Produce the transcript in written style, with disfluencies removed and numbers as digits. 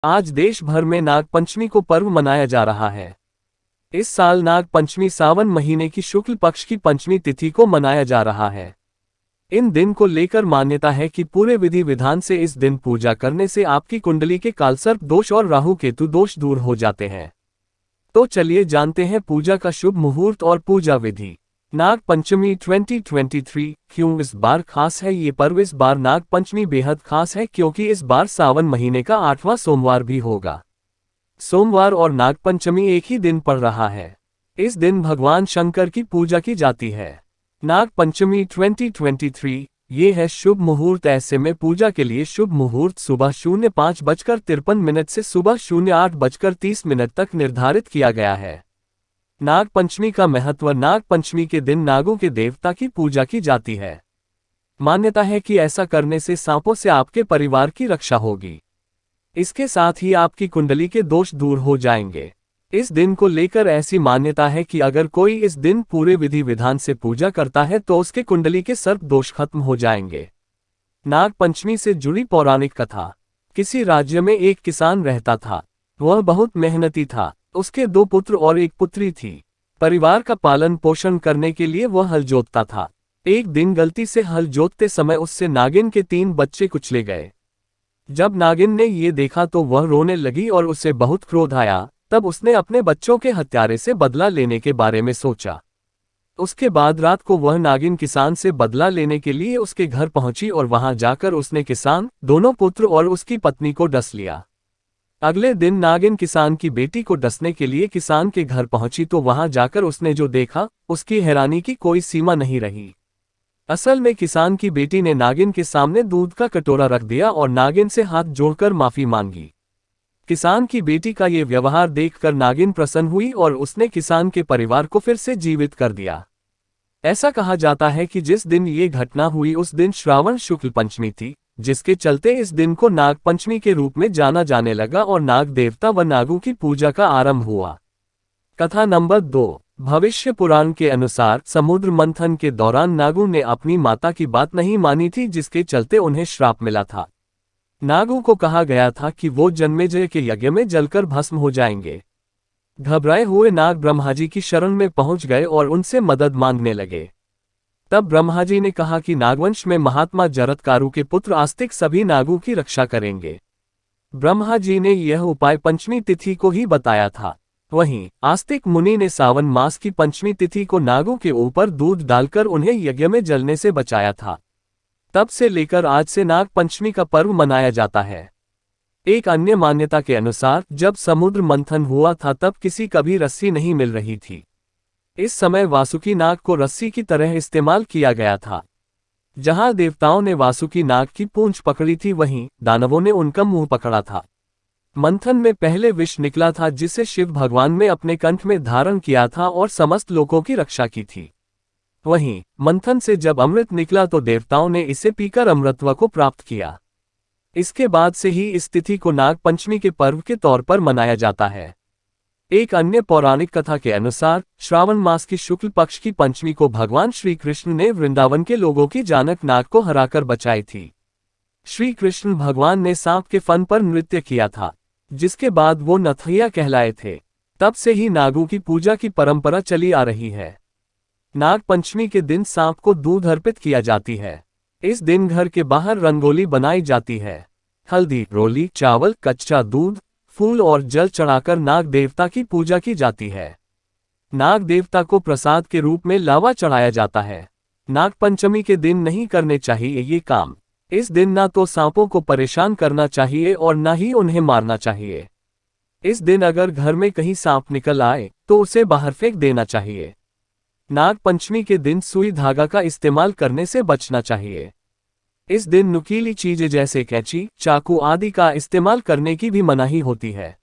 आज देश भर में नाग पंचमी को पर्व मनाया जा रहा है। इस साल नाग पंचमी सावन महीने की शुक्ल पक्ष की पंचमी तिथि को मनाया जा रहा है। इन दिन को लेकर मान्यता है कि पूरे विधि विधान से इस दिन पूजा करने से आपकी कुंडली के कालसर्प दोष और राहु केतु दोष दूर हो जाते हैं। तो चलिए जानते हैं पूजा का शुभ मुहूर्त और पूजा विधि। नाग पंचमी 2023 क्यों इस बार खास है? ये पर्व इस बार नाग पंचमी बेहद खास है क्योंकि इस बार सावन महीने का 8वां सोमवार भी होगा। सोमवार और नाग पंचमी एक ही दिन पड़ रहा है। इस दिन भगवान शंकर की पूजा की जाती है। नाग पंचमी 2023 ये है शुभ मुहूर्त। ऐसे में पूजा के लिए शुभ मुहूर्त सुबह 05:53 से सुबह 08:30 तक निर्धारित किया गया है। नाग पंचमी का महत्व। नाग पंचमी के दिन नागों के देवता की पूजा की जाती है। मान्यता है कि ऐसा करने से सांपों से आपके परिवार की रक्षा होगी। इसके साथ ही आपकी कुंडली के दोष दूर हो जाएंगे। इस दिन को लेकर ऐसी मान्यता है कि अगर कोई इस दिन पूरे विधि विधान से पूजा करता है तो उसके कुंडली के सर्प दोष खत्म हो जाएंगे। नाग पंचमी से जुड़ी पौराणिक कथा। किसी राज्य में एक किसान रहता था। वह बहुत मेहनती था। उसके 2 पुत्र और 1 पुत्री थी। परिवार का पालन पोषण करने के लिए वह हल जोतता था। एक दिन गलती से हल जोतते समय उससे नागिन के 3 बच्चे कुचले गए। जब नागिन ने ये देखा तो वह रोने लगी और उसे बहुत क्रोध आया। तब उसने अपने बच्चों के हत्यारे से बदला लेने के बारे में सोचा। उसके बाद रात को वह नागिन किसान से बदला लेने के लिए उसके घर पहुंची और वहां जाकर उसने किसान, दोनों पुत्र और उसकी पत्नी को डस लिया। अगले दिन नागिन किसान की बेटी को डसने के लिए किसान के घर पहुंची तो वहां जाकर उसने जो देखा, उसकी हैरानी की कोई सीमा नहीं रही। असल में किसान की बेटी ने नागिन के सामने दूध का कटोरा रख दिया और नागिन से हाथ जोड़कर माफी मांगी। किसान की बेटी का ये व्यवहार देखकर नागिन प्रसन्न हुई और उसने किसान के परिवार को फिर से जीवित कर दिया। ऐसा कहा जाता है कि जिस दिन ये घटना हुई उस दिन श्रावण शुक्ल पंचमी थी, जिसके चलते इस दिन को नाग पंचमी के रूप में जाना जाने लगा और नाग देवता व नागों की पूजा का आरंभ हुआ। कथा नंबर 2। भविष्य पुराण के अनुसार समुद्र मंथन के दौरान नागों ने अपनी माता की बात नहीं मानी थी, जिसके चलते उन्हें श्राप मिला था। नागों को कहा गया था कि वो जन्मेजय के यज्ञ में जलकर भस्म हो जाएंगे। घबराए हुए नाग ब्रह्मा जी की शरण में पहुंच गए और उनसे मदद मांगने लगे। तब ब्रह्मा जी ने कहा कि नागवंश में महात्मा जरत्कारु के पुत्र आस्तिक सभी नागों की रक्षा करेंगे। ब्रह्मा जी ने यह उपाय पंचमी तिथि को ही बताया था। वहीं आस्तिक मुनि ने सावन मास की पंचमी तिथि को नागों के ऊपर दूध डालकर उन्हें यज्ञ में जलने से बचाया था। तब से लेकर आज से नाग पंचमी का पर्व मनाया जाता है। एक अन्य मान्यता के अनुसार जब समुद्र मंथन हुआ था तब किसी का भी रस्सी नहीं मिल रही थी। इस समय वासुकी नाग को रस्सी की तरह इस्तेमाल किया गया था। जहां देवताओं ने वासुकी नाग की पूंछ पकड़ी थी, वहीं दानवों ने उनका मुंह पकड़ा था। मंथन में पहले विष निकला था जिसे शिव भगवान ने अपने कंठ में धारण किया था और समस्त लोगों की रक्षा की थी। वहीं मंथन से जब अमृत निकला तो देवताओं ने इसे पीकर अमृतत्व को प्राप्त किया। इसके बाद से ही इस तिथि को नाग पंचमी के पर्व के तौर पर मनाया जाता है। एक अन्य पौराणिक कथा के अनुसार श्रावण मास की शुक्ल पक्ष की पंचमी को भगवान श्री कृष्ण ने वृंदावन के लोगों की जानक नाग को हराकर बचाई थी। श्री कृष्ण भगवान ने सांप के फन पर नृत्य किया था, जिसके बाद वो नथैया कहलाए थे। तब से ही नागों की पूजा की परंपरा चली आ रही है। नाग पंचमी के दिन सांप को दूध अर्पित किया जाती है। इस दिन घर के बाहर रंगोली बनाई जाती है। हल्दी, रोली, चावल, कच्चा दूध, फूल और जल चढ़ाकर नाग देवता की पूजा की जाती है। नाग देवता को प्रसाद के रूप में लावा चढ़ाया जाता है। नाग पंचमी के दिन नहीं करने चाहिए ये काम। इस दिन ना तो सांपों को परेशान करना चाहिए और ना ही उन्हें मारना चाहिए। इस दिन अगर घर में कहीं सांप निकल आए तो उसे बाहर फेंक देना चाहिए। नाग पंचमी के दिन सुई धागा का इस्तेमाल करने से बचना चाहिए। इस दिन नुकीली चीजें जैसे कैंची, चाकू आदि का इस्तेमाल करने की भी मनाही होती है।